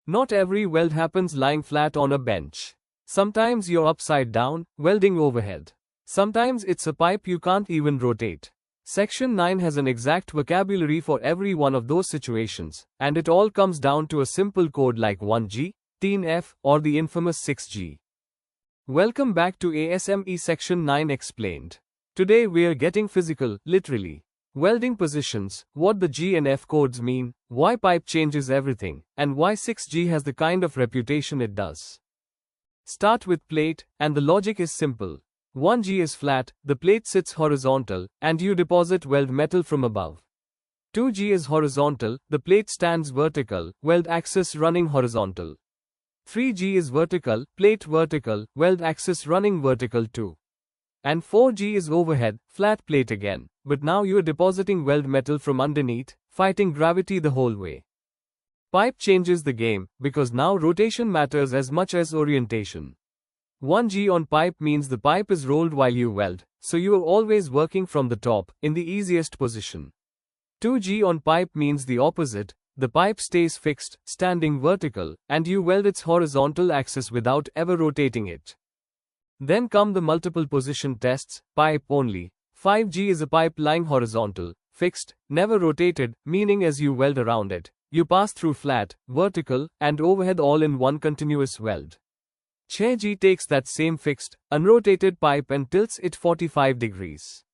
Not every weld happens lying flat on a bench. Sometimes you're upside down, welding overhead. Sometimes it's a pipe you can't even rotate. Section 9 has an exact vocabulary for every one of those situations, and it all comes down to a simple code like 1G, 10F, or the infamous 6G. Welcome back to ASME Section 9 Explained. Today we're getting physical, literally. Welding positions, what the G and F codes mean, why pipe changes everything, and why 6G has the kind of reputation it does. Start with plate, and the logic is simple. 1G is flat, the plate sits horizontal, and you deposit weld metal from above. 2G is horizontal, the plate stands vertical, weld axis running horizontal. 3G is vertical, plate vertical, weld axis running vertical too. And 4G is overhead, flat plate again, but now you're depositing weld metal from underneath, fighting gravity the whole way. Pipe changes the game, because now rotation matters as much as orientation. 1G on pipe means the pipe is rolled while you weld, so you are always working from the top, in the easiest position. 2G on pipe means the opposite, the pipe stays fixed, standing vertical, and you weld its horizontal axis without ever rotating it. Then come the multiple position tests, pipe only. 5G is a pipe lying horizontal, fixed, never rotated, meaning as you weld around it, you pass through flat, vertical, and overhead all in one continuous weld. 6G takes that same fixed, unrotated pipe and tilts it 45 degrees.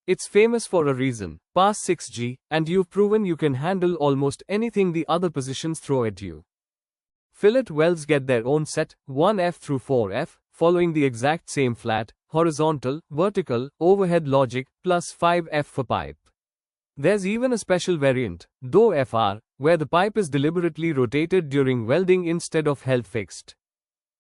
It's famous for a reason. Pass 6G, and you've proven you can handle almost anything the other positions throw at you. Fillet welds get their own set, 1F through 4F, following the exact same flat, horizontal, vertical, overhead logic, plus 5F for pipe. There's even a special variant, though FR, where the pipe is deliberately rotated during welding instead of held fixed.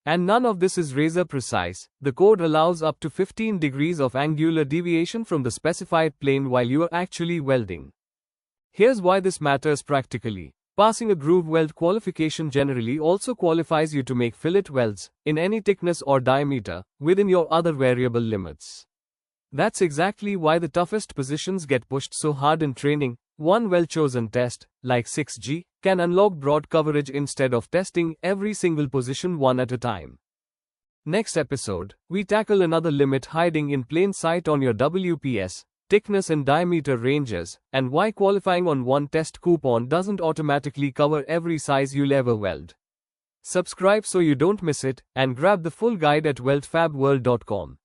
And none of this is razor precise. The code allows up to 15 degrees of angular deviation from the specified plane while you are actually welding. Here's why this matters practically. Passing a groove weld qualification generally also qualifies you to make fillet welds, in any thickness or diameter, within your other variable limits. That's exactly why the toughest positions get pushed so hard in training. One well-chosen test, like 6G, can unlock broad coverage instead of testing every single position one at a time. Next episode, we tackle another limit hiding in plain sight on your WPS, thickness and diameter ranges, and why qualifying on one test coupon doesn't automatically cover every size you'll ever weld. Subscribe so you don't miss it, and grab the full guide at weldfabworld.com.